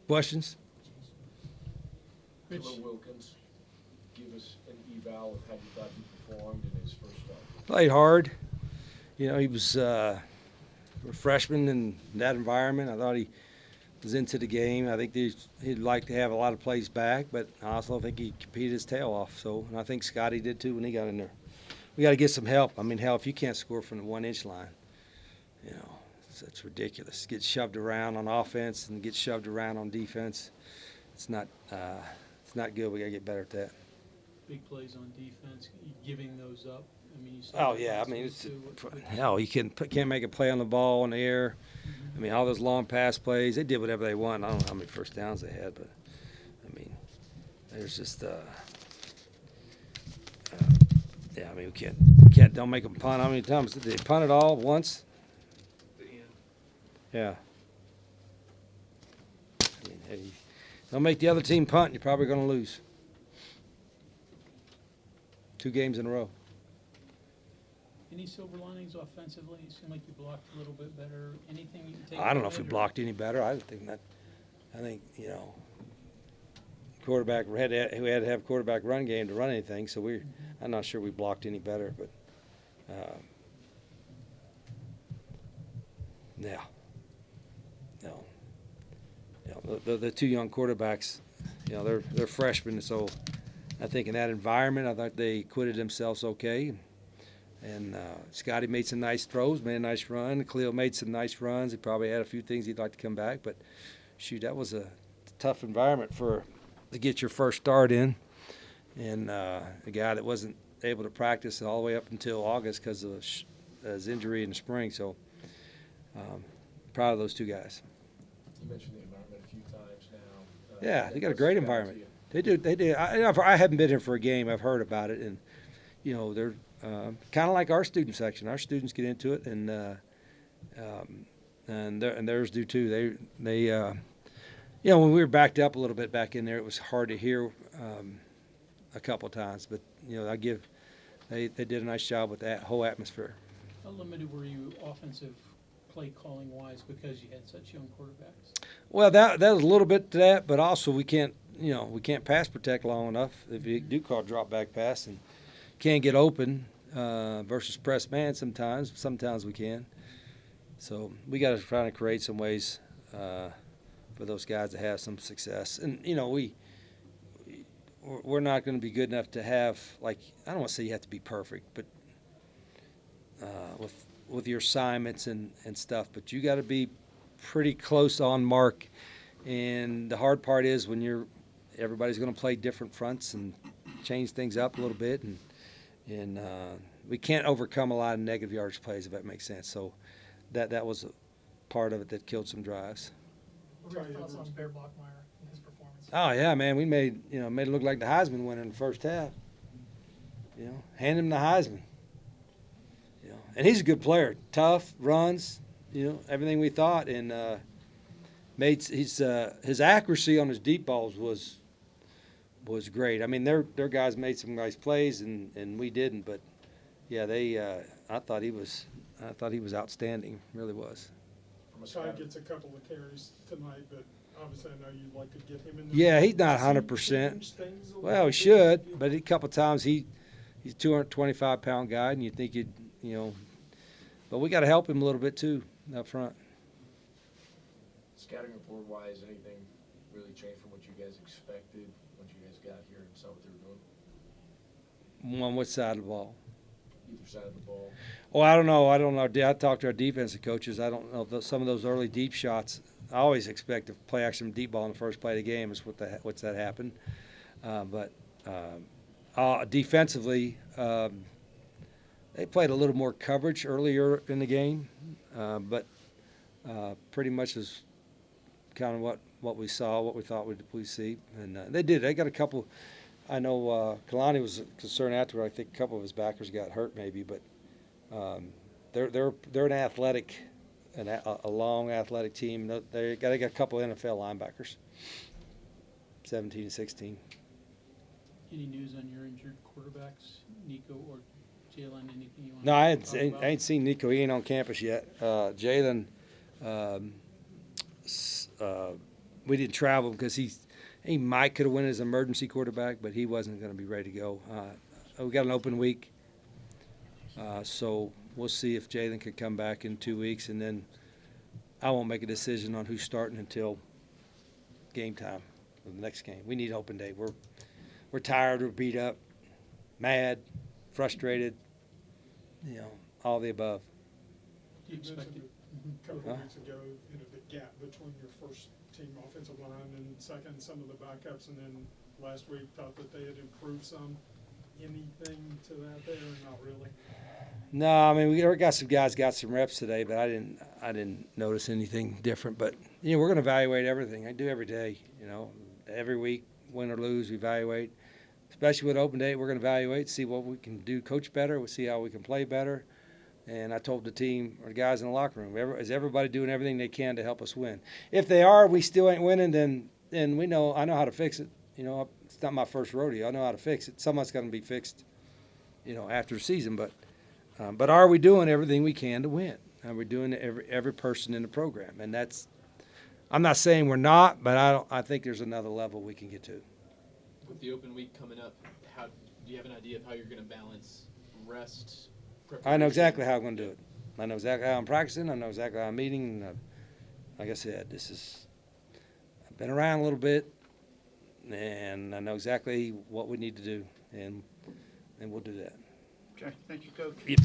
Questions? Hello, Wilkins. Give us an eval of how you thought he performed in his first start. Played hard. You know, he was a freshman in that environment. I thought he was into the game. I think he'd like to have a lot of plays back, but I also think he competed his tail off. So, and I think Scotty did too when he got in there. We got to get some help. I mean, hell, if you can't score from the 1-inch line, you know, it's ridiculous. Get shoved around on offense and get shoved around on defense. It's not good. We got to get better at that. Big plays on defense, giving those up. I mean, you saw Oh that yeah, I last mean, week it's, too. hell, you can't make a play on the ball in the air. Mm-hmm. I mean, all those long pass plays, they did whatever they want. I don't know how many first downs they had, but I mean, there's just yeah. I mean, we can't don't make them punt. How many times did they punt it all once? Yeah. I mean, hey, don't make the other team punt. You're probably going to lose. 2 games in a row. Any silver linings offensively? It seemed like you blocked a little bit better. Anything you can take? I don't know if we away, or- blocked any better. I think you know, quarterback who had to have quarterback run game to run anything. So I'm not sure we blocked any better, but yeah, no, the 2 young quarterbacks, you know, they're freshmen, so I think in that environment, I thought they acquitted themselves okay. And Scotty made some nice throws, made a nice run. Khalil made some nice runs. He probably had a few things he'd like to come back, but shoot, that was a tough environment to get your first start in. And a guy that wasn't able to practice all the way up until August because of his injury in the spring. So proud of those 2 guys. You mentioned the environment a few times now. Yeah, they got a great environment. They do. I haven't been here for a game. I've heard about it, and you know they're kind of like our student section. Our students get into it, and theirs do too. They you know, when we were backed up a little bit back in there, it was hard to hear a couple of times. But you know, they did a nice job with that whole atmosphere. How limited were you offensive play calling wise because you had such young quarterbacks? Well, that was a little bit to that, but also we can't pass protect long enough. If you do call drop back pass and can't get open versus press man, sometimes we can. So we got to try to create some ways for those guys to have some success. And you know, we're not going to be good enough to have, like, I don't want to say you have to be perfect, but with your assignments and stuff, but you got to be pretty close on mark. And the hard part is when everybody's going to play different fronts and change things up a little bit, and we can't overcome a lot of negative yardage plays, if that makes sense. So that was a part of it that killed some drives. What were your thoughts on Bear Blockmeyer and his performance? Oh yeah, man, we made it look like the Heisman winner in the first half. You know, hand him the Heisman. You know, and he's a good player, tough, runs, you know, everything we thought, and his accuracy on his deep balls was great. I mean, their guys made some nice plays, and we didn't, but yeah, I thought he was outstanding, really was. Ty gets a couple of carries tonight, but obviously I know you'd like to get him in there. Yeah, he's not 100%. Well, he should, but a couple of times he's a 225-pound guy, and you think but we got to help him a little bit too up front. Scouting report-wise, anything really changed from what you guys expected once you guys got here and saw what they were doing? On which side of the ball? Either side of the ball. Oh, I don't know. I talked to our defensive coaches. I don't know some of those early deep shots. I always expect to play action deep ball in the first play of the game is what's that happened. But defensively, they played a little more coverage earlier in the game, but pretty much is kind of what we saw, what we thought we'd see, and they did. They got a couple. I know Kalani was concerned afterward. I think a couple of his backers got hurt, maybe, but they're an athletic, a long athletic team. They got a couple of NFL linebackers, 17 and 16. Any news on your injured quarterbacks, Nico or Jalen? Anything you want? No, I about? ain't seen Nico. He ain't on campus yet. Jalen we didn't travel because he might could have went as emergency quarterback, but he wasn't going to be ready to go. We got an open week, so we'll see if Jalen could come back in 2 weeks, and then I won't make a decision on who's starting until game time of the next game. We need open day. We're tired, we're beat up, mad, frustrated, all the above. Do you expect mentioned it? a couple Huh? of weeks ago, the gap between your first team offensive line and second, some of the backups, and then last week thought that they had improved some. Anything to that there, or not really? No, I mean we got some guys got some reps today, but I didn't notice anything different. But we're going to evaluate everything. I do every day. Every week, win or lose, we evaluate. Especially with open day, we're going to evaluate, see what we can do, coach better. We'll see how we can play better. And I told the team or the guys in the locker room, is everybody doing everything they can to help us win? If they are, we still ain't winning, then we know I know how to fix it. It's not my first rodeo. I know how to fix it. Something's going to be fixed, after the season. But are we doing everything we can to win? Are we doing every person in the program? And I'm not saying we're not, but I think there's another level we can get to. With the open week coming up, do you have an idea of how you're going to balance rest? I know exactly how I'm going to do it. I know exactly how I'm practicing. I know exactly how I'm meeting. Like I said, I've been around a little bit, and I know exactly what we need to do, and we'll do that. Okay, thank you, Coach. Yep.